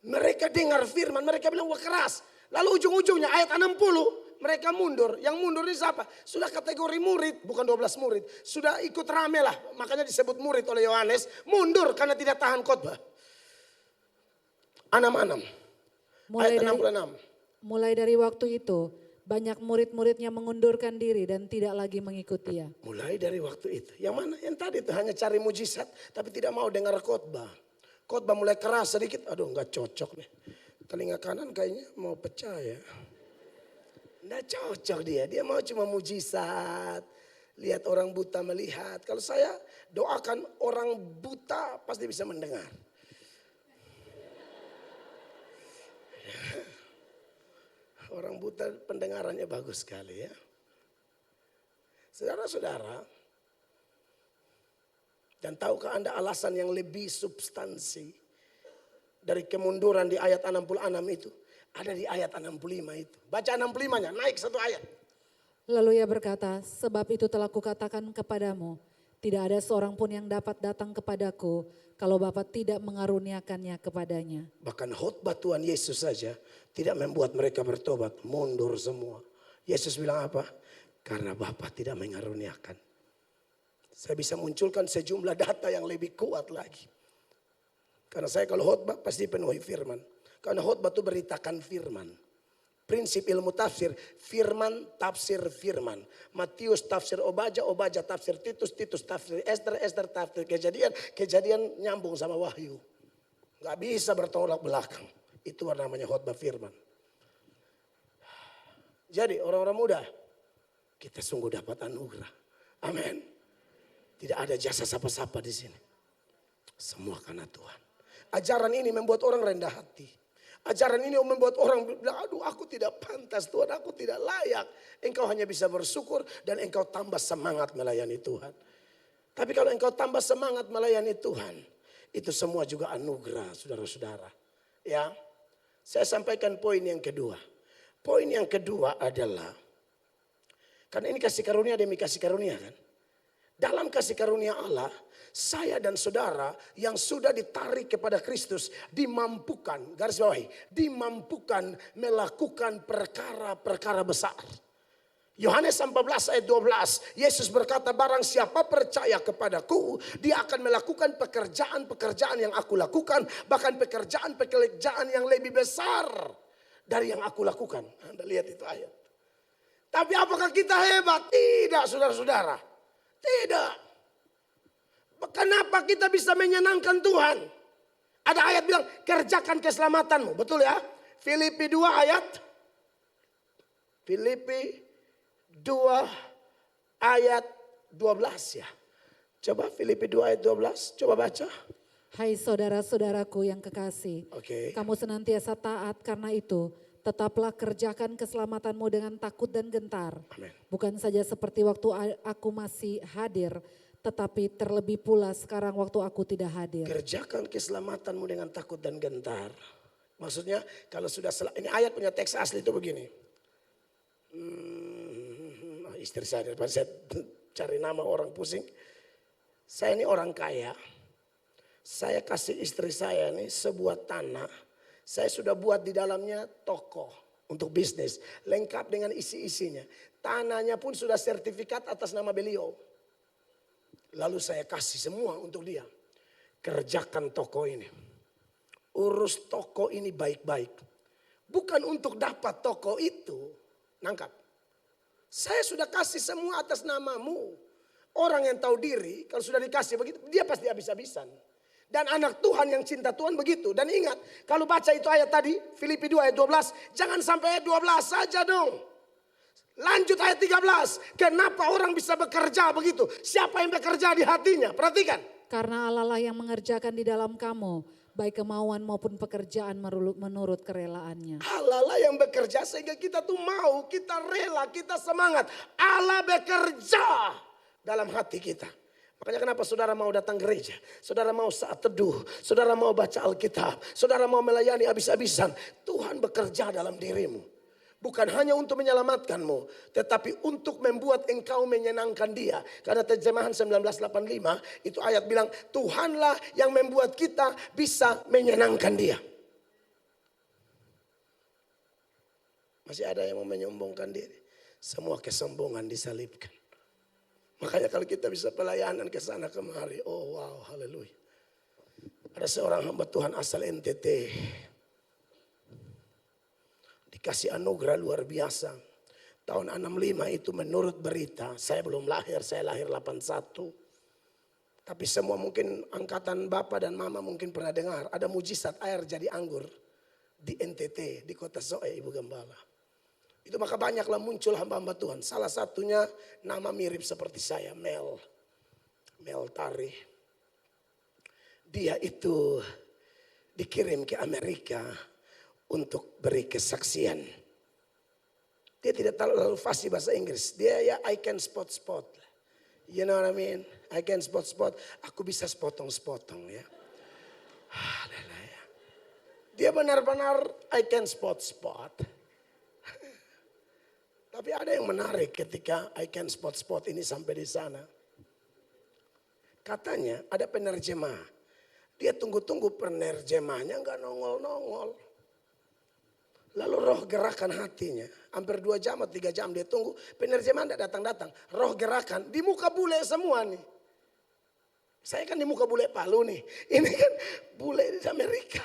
Mereka dengar firman, mereka bilang wah keras. Lalu ujung-ujungnya ayat 60 mereka mundur. Yang mundur ini siapa? Sudah kategori murid, bukan 12 murid. Sudah ikut rame lah, makanya disebut murid oleh Yohanes. Mundur karena tidak tahan khotbah. 66. Ayat 66. Mulai dari waktu itu, banyak murid-muridnya mengundurkan diri dan tidak lagi mengikuti dia. Mulai dari waktu itu. Yang mana? Yang tadi itu hanya cari mujizat, tapi tidak mau dengar khotbah. Khotbah mulai keras sedikit, aduh nggak cocok nih. Telinga kanan kayaknya mau pecah ya. Nggak cocok dia mau cuma mujizat. Lihat orang buta melihat. Kalau saya doakan orang buta pasti bisa mendengar. Orang buta pendengarannya bagus sekali ya. Saudara-saudara, dan tahukah Anda alasan yang lebih substansi dari kemunduran di ayat 66 itu? Ada di ayat 65 itu. Baca 65-nya, naik satu ayat. Lalu ia berkata, sebab itu telah kukatakan kepadamu, tidak ada seorang pun yang dapat datang kepadaku kalau Bapa tidak mengaruniakannya kepadanya. Bahkan khotbah Tuhan Yesus saja tidak membuat mereka bertobat, mundur semua. Yesus bilang apa? Karena Bapa tidak mengaruniakan. Saya bisa munculkan sejumlah data yang lebih kuat lagi. Karena saya kalau khotbah pasti penuhi firman. Karena khotbah itu beritakan firman. Prinsip ilmu tafsir, firman tafsir firman. Matius tafsir Obaja, Obaja tafsir Titus, Titus tafsir Ester, Ester tafsir Kejadian, Kejadian nyambung sama Wahyu. Gak bisa bertolak belakang. Itu namanya khotbah firman. Jadi orang-orang muda, kita sungguh dapat anugerah. Amin. Tidak ada jasa sapa-sapa di sini. Semua karena Tuhan. Ajaran ini membuat orang rendah hati. Ajaran ini membuat orang bilang, aduh aku tidak pantas Tuhan, aku tidak layak. Engkau hanya bisa bersyukur dan engkau tambah semangat melayani Tuhan. Tapi kalau engkau tambah semangat melayani Tuhan, itu semua juga anugerah saudara-saudara. Ya, saya sampaikan poin yang kedua. Poin yang kedua adalah, karena ini kasih karunia demi kasih karunia kan. Dalam kasih karunia Allah, saya dan saudara yang sudah ditarik kepada Kristus dimampukan, garis bawahi, dimampukan melakukan perkara-perkara besar. Yohanes 14 ayat 12, Yesus berkata, barang siapa percaya kepadaku, dia akan melakukan pekerjaan-pekerjaan yang aku lakukan, bahkan pekerjaan-pekerjaan yang lebih besar dari yang aku lakukan. Anda lihat itu ayat. Tapi apakah kita hebat? Tidak, saudara-saudara. Tidak. Kenapa kita bisa menyenangkan Tuhan? Ada ayat bilang kerjakan keselamatanmu. Betul ya? Filipi 2 ayat. Filipi 2 ayat 12 ya. Coba Filipi 2 ayat 12. Coba baca. Hai saudara-saudaraku yang kekasih. Kamu senantiasa taat, karena itu tetaplah kerjakan keselamatanmu dengan takut dan gentar. Amen. Bukan saja seperti waktu aku masih hadir, tetapi terlebih pula sekarang waktu aku tidak hadir. Kerjakan keselamatanmu dengan takut dan gentar. Maksudnya kalau sudah ini ayat punya teks asli itu begini. Istri saya, daripada saya cari nama orang pusing. Saya ini orang kaya. Saya kasih istri saya ini sebuah tanah. Saya sudah buat di dalamnya toko untuk bisnis. Lengkap dengan isi-isinya. Tanahnya pun sudah sertifikat atas nama beliau. Lalu saya kasih semua untuk dia. Kerjakan toko ini. Urus toko ini baik-baik. Bukan untuk dapat toko itu. Nangkap. Saya sudah kasih semua atas namamu. Orang yang tahu diri kalau sudah dikasih begitu dia pasti habis-habisan. Dan anak Tuhan yang cinta Tuhan begitu. Dan ingat, kalau baca itu ayat tadi, Filipi 2 ayat 12, jangan sampai ayat 12 saja dong. Lanjut ayat 13, kenapa orang bisa bekerja begitu? Siapa yang bekerja di hatinya? Perhatikan. Karena Allah lah yang mengerjakan di dalam kamu, baik kemauan maupun pekerjaan menurut kerelaannya. Allah lah yang bekerja sehingga kita tuh mau, kita rela, kita semangat. Allah bekerja dalam hati kita. Makanya kenapa saudara mau datang gereja, saudara mau saat teduh, saudara mau baca Alkitab, saudara mau melayani habis-habisan. Tuhan bekerja dalam dirimu. Bukan hanya untuk menyelamatkanmu, tetapi untuk membuat engkau menyenangkan dia. Karena terjemahan 1985 itu ayat bilang Tuhanlah yang membuat kita bisa menyenangkan dia. Masih ada yang mau menyombongkan diri. Semua kesombongan disalibkan. Makanya kalau kita bisa pelayanan ke sana kemari, oh wow, haleluya. Ada seorang hamba Tuhan asal NTT. Dikasih anugerah luar biasa. Tahun 65 itu menurut berita, saya belum lahir, saya lahir 81. Tapi semua mungkin angkatan bapak dan mama mungkin pernah dengar. Ada mujizat air jadi anggur di NTT, di kota Soe, Ibu Gembala. Itu maka banyaklah muncul hamba-hamba Tuhan. Salah satunya nama mirip seperti saya, Mel Tari. Dia itu dikirim ke Amerika untuk beri kesaksian. Dia tidak terlalu fasih bahasa Inggris. Dia ya I can spot. You know what I mean? I can spot. Aku bisa sepotong-sepotong ya. Haleluya. Dia benar-benar I can spot. Tapi ada yang menarik ketika I can spot ini sampai di sana. Katanya ada penerjemah. Dia tunggu-tunggu penerjemahnya nggak nongol. Lalu roh gerakan hatinya. Hampir 2 jam atau 3 jam dia tunggu. Penerjemah tidak datang-datang. Roh gerakan di muka bule semua nih. Saya kan di muka bule Palu nih. Ini kan bule di Amerika.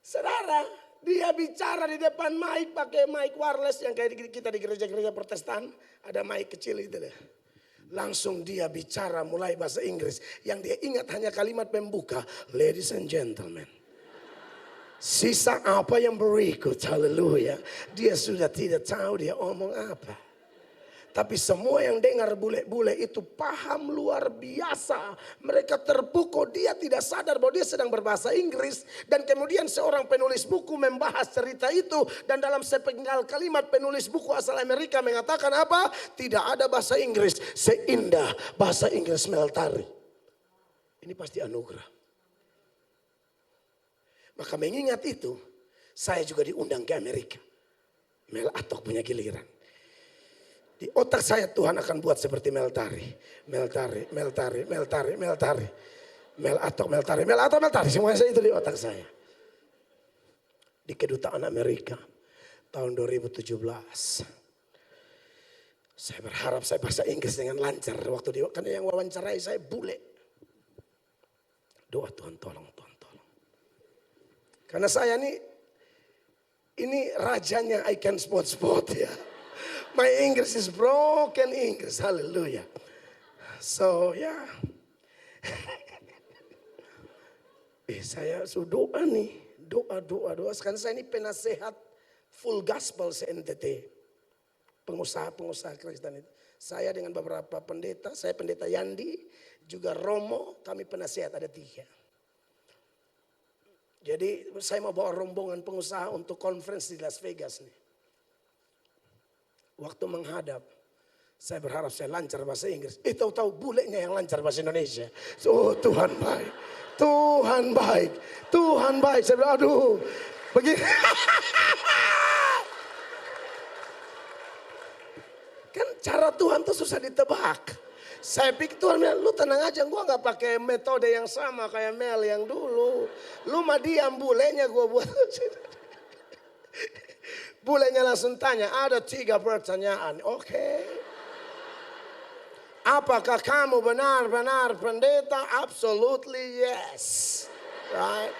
Saudara, dia bicara di depan mic pakai mic wireless yang kayak kita di gereja-gereja Protestan. Ada mic kecil itu deh. Langsung dia bicara mulai bahasa Inggris. Yang dia ingat hanya kalimat pembuka. Ladies and gentlemen. Sisa apa yang berikut, haleluya. Dia sudah tidak tahu dia omong apa. Tapi semua yang dengar bule-bule itu paham luar biasa. Mereka terpukau, dia tidak sadar bahwa dia sedang berbahasa Inggris. Dan kemudian seorang penulis buku membahas cerita itu. Dan dalam sepenggal kalimat penulis buku asal Amerika mengatakan apa? Tidak ada bahasa Inggris seindah bahasa Inggris Mel Tari. Ini pasti anugerah. Maka mengingat itu, saya juga diundang ke Amerika. Mel Atok punya giliran. Di otak saya Tuhan akan buat seperti Mel Tari. Mel Atok. Semuanya itu di otak saya. Di kedutaan Amerika tahun 2017. Saya berharap saya bahasa Inggris dengan lancar. Karena yang wawancarai saya bule. Doa Tuhan tolong. Karena saya ini rajanya I can spot ya. My English is broken English. Hallelujah. So ya. Saya sudah doa nih. Doa. Sekarang saya ini penasehat full gospel se-NTT. Pengusaha Kristen itu. Saya dengan beberapa pendeta. Saya pendeta Yandi. Juga Romo. Kami penasehat ada 3. Jadi saya mau bawa rombongan pengusaha untuk conference di Las Vegas nih. Waktu menghadap, saya berharap saya lancar bahasa Inggris. Tahu-tahu bulenya yang lancar bahasa Indonesia. Oh Tuhan baik. Saya bilang aduh. Begini. Kan cara Tuhan tuh susah ditebak. Saya pikir Tuhan bilang, lu tenang aja, gue gak pakai metode yang sama kayak Mel yang dulu. Lu mah diam, bulenya gue buat. Bulenya langsung tanya, ada 3 pertanyaan. Oke. Apakah kamu benar-benar pendeta? Absolutely yes. Right?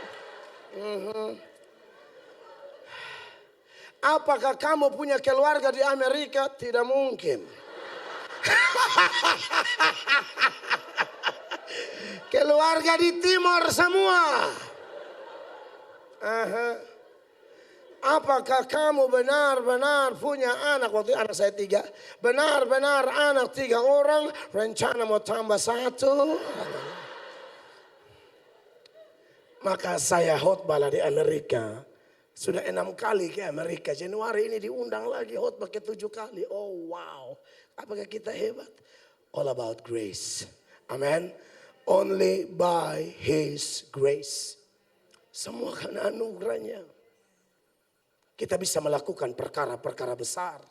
Apakah kamu punya keluarga di Amerika? Tidak mungkin. Keluarga di timur semua. Apakah kamu benar-benar punya anak? Waktu anak saya 3. Benar-benar anak 3 orang. Rencana mau tambah 1. Maka saya khotbah di Amerika. Sudah 6 kali ke Amerika. Januari ini diundang lagi khotbah ke 7 kali. Oh wow. Apakah kita hebat? All about grace. Amen. Only by His grace. Semua karena anugerahnya. Kita bisa melakukan perkara-perkara besar.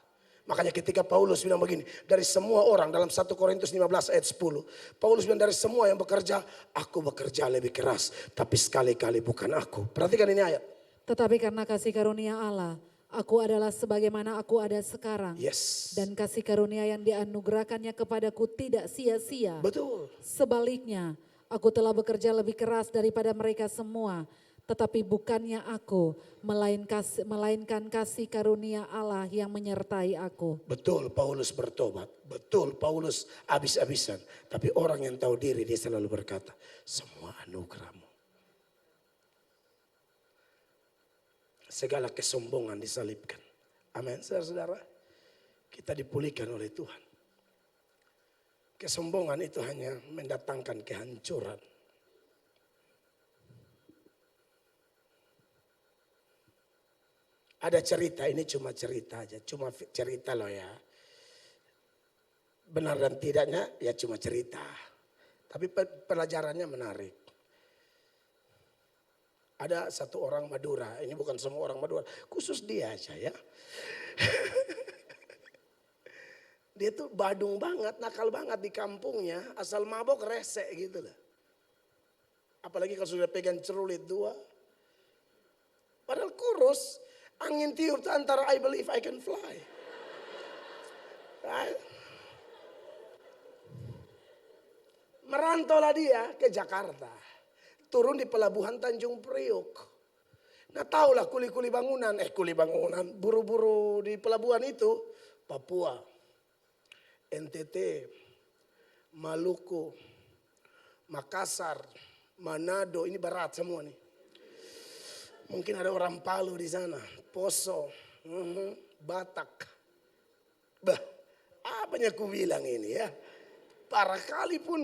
Makanya ketika Paulus bilang begini. Dari semua orang dalam 1 Korintus 15 ayat 10. Paulus bilang dari semua yang bekerja. Aku bekerja lebih keras. Tapi sekali-kali bukan aku. Perhatikan ini ayat. Tetapi karena kasih karunia Allah, Aku adalah sebagaimana aku ada sekarang. Yes. Dan kasih karunia yang dianugerahkannya kepadaku tidak sia-sia. Betul. Sebaliknya, aku telah bekerja lebih keras daripada mereka semua. Tetapi bukannya aku, melainkan kasih karunia Allah yang menyertai aku. Betul Paulus bertobat. Betul Paulus habis-habisan. Tapi orang yang tahu diri dia selalu berkata, semua anugerahmu. Segala kesombongan disalibkan. Amin, saudara-saudara. Kita dipulihkan oleh Tuhan. Kesombongan itu hanya mendatangkan kehancuran. Ada cerita, ini cuma cerita aja. Cuma cerita loh ya. Benar dan tidaknya ya cuma cerita. Tapi pelajarannya menarik. Ada satu orang Madura, ini bukan semua orang Madura, khusus dia aja ya. Dia tuh badung banget, nakal banget di kampungnya, asal mabok rese gitu lah. Apalagi kalau sudah pegang cerulit 2. Padahal kurus, angin tiup tuh antara I believe I can fly. Merantaulah dia ke Jakarta. Turun di pelabuhan Tanjung Priok. Nah tahulah kuli-kuli bangunan, buru-buru di pelabuhan itu. Papua, NTT, Maluku, Makassar, Manado, ini barat semua nih. Mungkin ada orang Palu di sana, Poso, Batak. Bah, apanya ku bilang ini ya. Parah kali pun.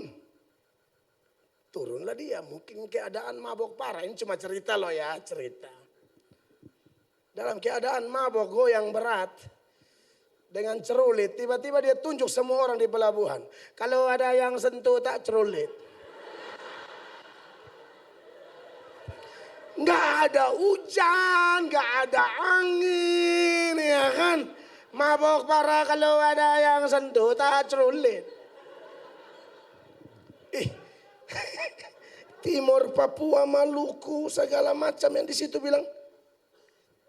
Turunlah dia, mungkin keadaan mabok parah. Ini cuma cerita loh ya, cerita. Dalam keadaan mabok goyang berat. Dengan cerulit, tiba-tiba dia tunjuk semua orang di pelabuhan. Kalau ada yang sentuh tak cerulit. Nggak ada hujan, nggak ada angin, ya kan. Mabok parah kalau ada yang sentuh tak cerulit. Timur, Papua, Maluku, segala macam yang di situ bilang,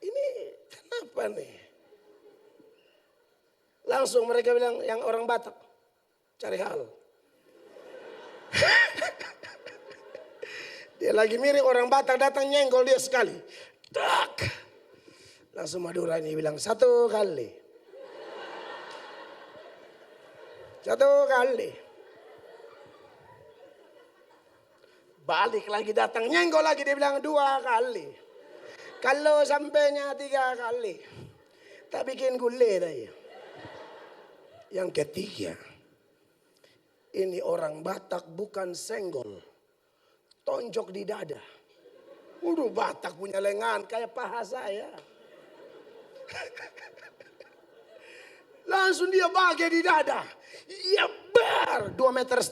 ini kenapa nih? Langsung mereka bilang, yang orang Batak, cari hal. Dia lagi mirip orang Batak datang nyenggol dia sekali. Tak. Langsung Madura ini bilang, 1 kali. 1 kali. Balik lagi datang, nyenggol lagi, dia bilang 2 kali. Kalau sampainya 3 kali, tak bikin gule tadi. Yang ketiga, ini orang Batak bukan senggol, tonjok di dada. Udah Batak punya lengan kayak paha saya. Langsung dia bagi di dada. Ya bar, 2,5 meter.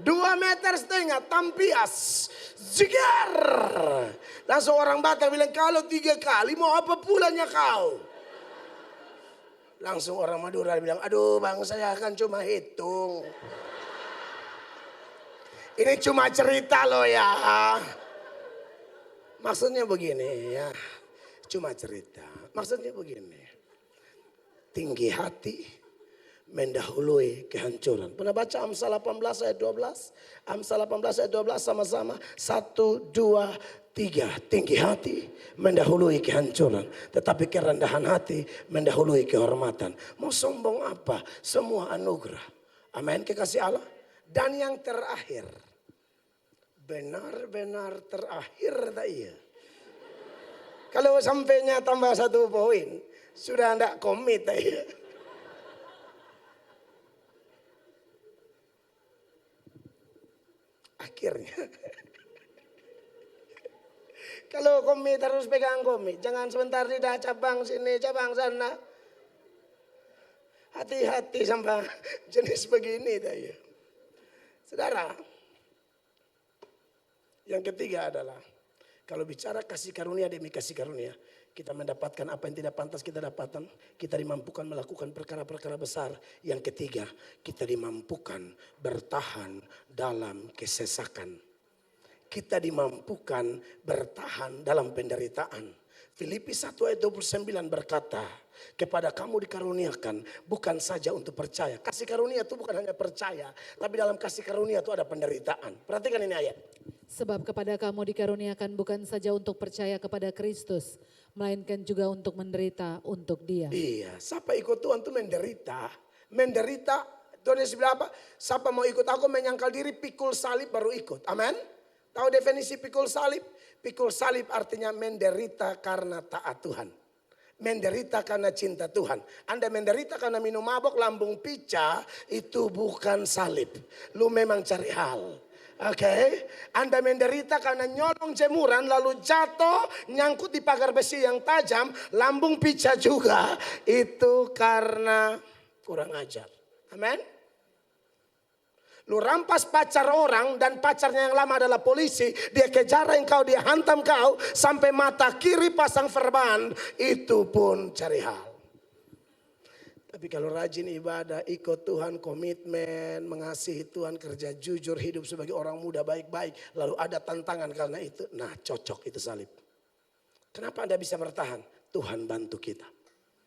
2,5 meter, tampias, zigar. Langsung orang Batak bilang, kalau 3 kali mau apa pulanya kau? Langsung orang Madura bilang, aduh bang saya akan cuma hitung. Ini cuma cerita loh ya. Maksudnya begini ya, cuma cerita. Maksudnya begini, tinggi hati mendahului kehancuran. Pernah baca Amsal 18 ayat 12? Amsal 18 ayat 12 sama-sama. 1, 2, 3. Tinggi hati mendahului kehancuran. Tetapi kerendahan hati mendahului kehormatan. Mau sombong apa? Semua anugerah. Amin, kekasih Allah. Dan yang terakhir. Benar-benar terakhir tak iya. Kalau sampainya tambah 1 poin. Sudah tidak komit tak iya. Akhirnya. Kalau komit harus pegang komit. Jangan sebentar tidak cabang sini, cabang sana. Hati-hati sama jenis begini. Ya. Saudara, yang ketiga adalah kalau bicara kasih karunia demi kasih karunia, kita mendapatkan apa yang tidak pantas kita dapatkan. Kita dimampukan melakukan perkara-perkara besar. Yang ketiga, kita dimampukan bertahan dalam kesesakan. kita dimampukan bertahan dalam penderitaan. Filipi 1 ayat 29 berkata, kepada kamu dikaruniakan bukan saja untuk percaya. Kasih karunia itu bukan hanya percaya, tapi dalam kasih karunia itu ada penderitaan. Perhatikan ini ayat. Sebab kepada kamu dikaruniakan bukan saja untuk percaya kepada Kristus, melainkan juga untuk menderita untuk Dia. Iya, siapa ikut Tuhan itu menderita. Menderita, Tuhan Yesus bilang apa? Siapa mau ikut aku menyangkal diri, pikul salib baru ikut. Amin. Tahu definisi pikul salib? Pikul salib artinya menderita karena taat Tuhan. Menderita karena cinta Tuhan. Anda menderita karena minum mabok, lambung pica, itu bukan salib. Lu memang cari hal. Oke, Anda menderita karena nyolong jemuran lalu jatuh nyangkut di pagar besi yang tajam, lambung pica juga. Itu karena kurang ajar. Amin. Lu rampas pacar orang dan pacarnya yang lama adalah polisi. Dia kejar engkau, dia hantam kau sampai mata kiri pasang verban. Itu pun cari hal. Tapi kalau rajin ibadah, ikut Tuhan, komitmen, mengasihi Tuhan, kerja jujur, hidup sebagai orang muda baik-baik. Lalu ada tantangan karena itu. Nah, cocok itu salib. Kenapa Anda bisa bertahan? Tuhan bantu kita.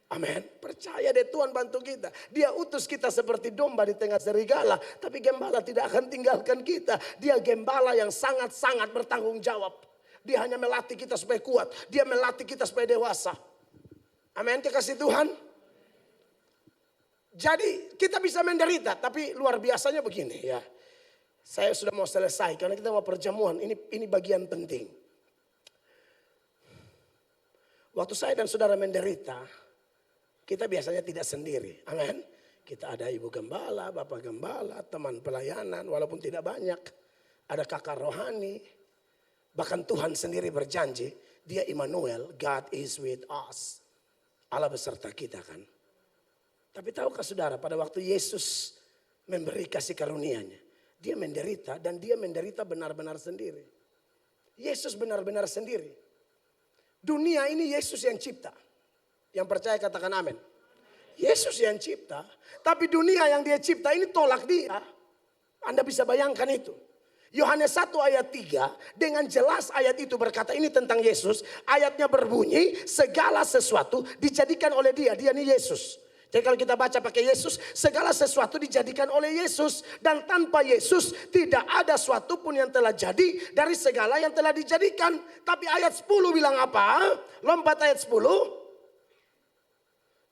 Amin. Percaya deh Tuhan bantu kita. Dia utus kita seperti domba di tengah serigala. Tapi gembala tidak akan tinggalkan kita. Dia gembala yang sangat-sangat bertanggung jawab. Dia hanya melatih kita supaya kuat. Dia melatih kita supaya dewasa. Amin. Kekasih Tuhan. Jadi kita bisa menderita. Tapi luar biasanya begini ya. Saya sudah mau selesai karena kita mau perjamuan. Ini bagian penting. Waktu saya dan saudara menderita, kita biasanya tidak sendiri. Amin. Kita ada ibu gembala, bapak gembala, teman pelayanan walaupun tidak banyak. Ada kakak rohani. Bahkan Tuhan sendiri berjanji, dia Immanuel, God is with us. Allah beserta kita kan. Tapi tahukah saudara pada waktu Yesus memberi kasih karunia-Nya, dia menderita dan dia menderita benar-benar sendiri. Yesus benar-benar sendiri. Dunia ini Yesus yang cipta. Yang percaya katakan amin. Yesus yang cipta. Tapi dunia yang dia cipta ini tolak dia. Anda bisa bayangkan itu. Yohanes 1 ayat 3 dengan jelas ayat itu berkata ini tentang Yesus. Ayatnya berbunyi segala sesuatu dijadikan oleh dia. Dia ini Yesus. Jadi kalau kita baca pakai Yesus, segala sesuatu dijadikan oleh Yesus. Dan tanpa Yesus tidak ada suatu pun yang telah jadi dari segala yang telah dijadikan. Tapi ayat 10 bilang apa? Lompat ayat 10.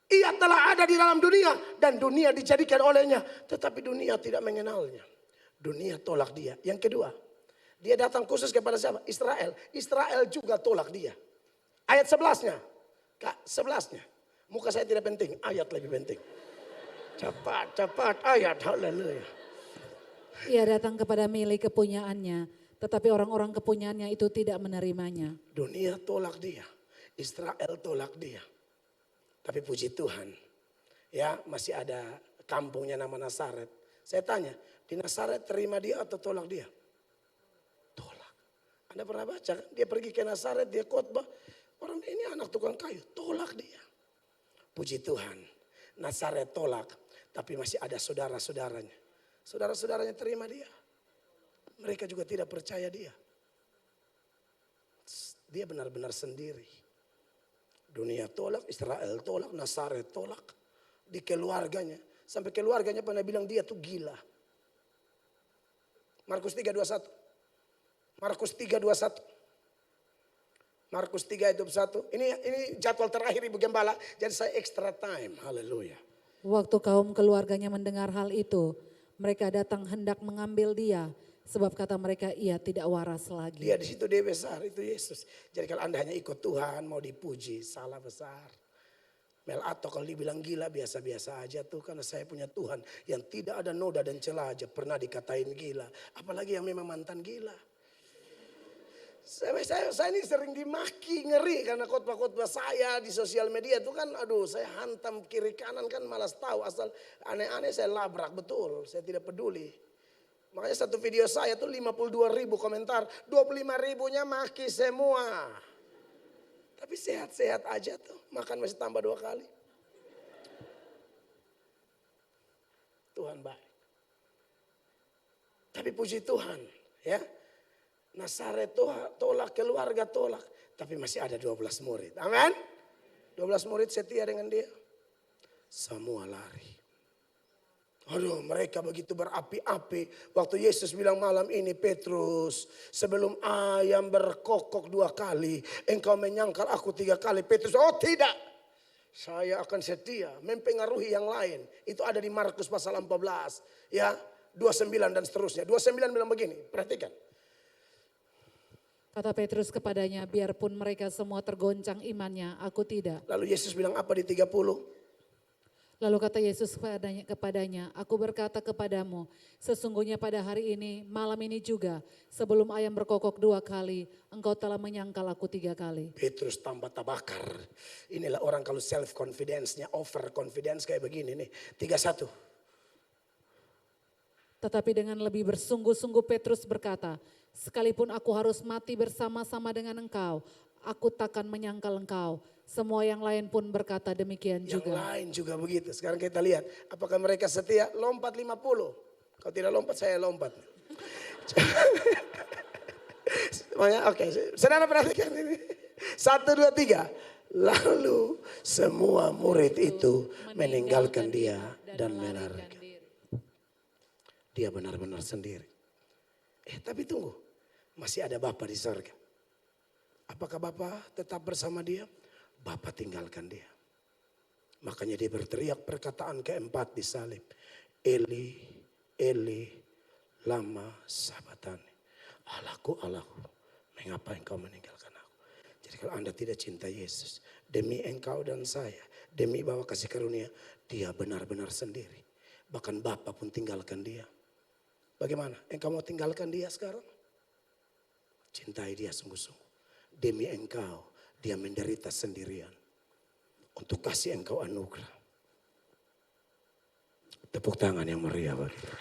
Ia telah ada di dalam dunia dan dunia dijadikan olehnya. Tetapi dunia tidak mengenalnya. Dunia tolak dia. Yang kedua, dia datang khusus kepada siapa? Israel. Israel juga tolak dia. Ayat 11-nya. Kak, 11-nya. Muka saya tidak penting, ayat lebih penting. Cepat ayat, haleluya. Ia datang kepada milik kepunyaannya, tetapi orang-orang kepunyaannya itu tidak menerimanya. Dunia tolak dia, Israel tolak dia. Tapi puji Tuhan, ya masih ada kampungnya nama Nazaret. Saya tanya, di Nazaret terima dia atau tolak dia? Tolak. Anda pernah baca kan? Dia pergi ke Nazaret, dia khotbah. Orang ini anak tukang kayu, tolak dia. Puji Tuhan, Nazaret tolak, tapi masih ada saudara-saudaranya. Saudara-saudaranya terima dia. Mereka juga tidak percaya dia. Dia benar-benar sendiri. Dunia tolak, Israel tolak, Nazaret tolak. Di keluarganya. Sampai keluarganya pernah bilang dia tuh gila. Markus 3:21. Markus 3:21. Markus 3 ayat 21. Ini jadwal terakhir Ibu Gembala. Jadi saya extra time. Haleluya. Waktu kaum keluarganya mendengar hal itu, mereka datang hendak mengambil dia. Sebab kata mereka ia tidak waras lagi. Dia di situ dia besar, itu Yesus. Jadi kalau Anda hanya ikut Tuhan mau dipuji, salah besar. Atau kalau dibilang gila biasa-biasa aja tuh. Karena saya punya Tuhan yang tidak ada noda dan celah aja pernah dikatain gila. Apalagi yang memang mantan gila. Saya ini sering dimaki, ngeri karena khotbah-khotbah saya di sosial media itu kan aduh saya hantam kiri kanan kan malas tahu. Asal aneh-aneh saya labrak betul, saya tidak peduli. Makanya satu video saya tuh 52.000 komentar, 25.000-nya maki semua. Tapi sehat-sehat aja tuh, makan masih tambah 2 kali. Tuhan baik. Tapi puji Tuhan ya. Nazaret tolak, keluarga tolak. Tapi masih ada 12 murid. Amin. 12 murid setia dengan dia. Semua lari. Aduh, mereka begitu berapi-api. Waktu Yesus bilang malam ini, Petrus, sebelum ayam berkokok 2 kali, engkau menyangkal aku 3 kali. Petrus, oh tidak. Saya akan setia, mempengaruhi yang lain. Itu ada di Markus pasal 14. Ya, 29 dan seterusnya. 29 bilang begini, perhatikan. Kata Petrus kepadanya, biarpun mereka semua tergoncang imannya, aku tidak. Lalu Yesus bilang apa di 30? Lalu kata Yesus kepadanya, aku berkata kepadamu, sesungguhnya pada hari ini, malam ini juga, sebelum ayam berkokok 2 kali, engkau telah menyangkal aku 3 kali. Petrus tambah tabakar. Inilah orang kalau self confidence-nya, over confidence kayak begini nih. 31. Tetapi dengan lebih bersungguh-sungguh Petrus berkata, sekalipun aku harus mati bersama-sama dengan engkau, aku takkan menyangkal engkau. Semua yang lain pun berkata demikian juga. Yang lain juga begitu. Sekarang kita lihat, apakah mereka setia? Lompat 50. Kalau tidak lompat, saya lompat. Oke, saudara perhatikan ini. 1, 2, 3. Lalu semua murid itu meninggalkan dia dan melarikan. Dia benar-benar sendiri. Tapi tunggu, masih ada Bapa di sorga. Apakah Bapa tetap bersama dia? Bapa tinggalkan dia. Makanya dia berteriak perkataan keempat di salib. Eli, Eli, lama sabatani. Allahku, Allahku, mengapa engkau meninggalkan aku? Jadi kalau Anda tidak cinta Yesus, demi engkau dan saya, demi bahwa kasih karunia, dia benar-benar sendiri. Bahkan Bapa pun tinggalkan dia. Bagaimana? Engkau mau tinggalkan dia sekarang? Cintai dia sungguh-sungguh. Demi engkau, dia menderita sendirian. Untuk kasih engkau anugerah. Tepuk tangan yang meriah bagi dia.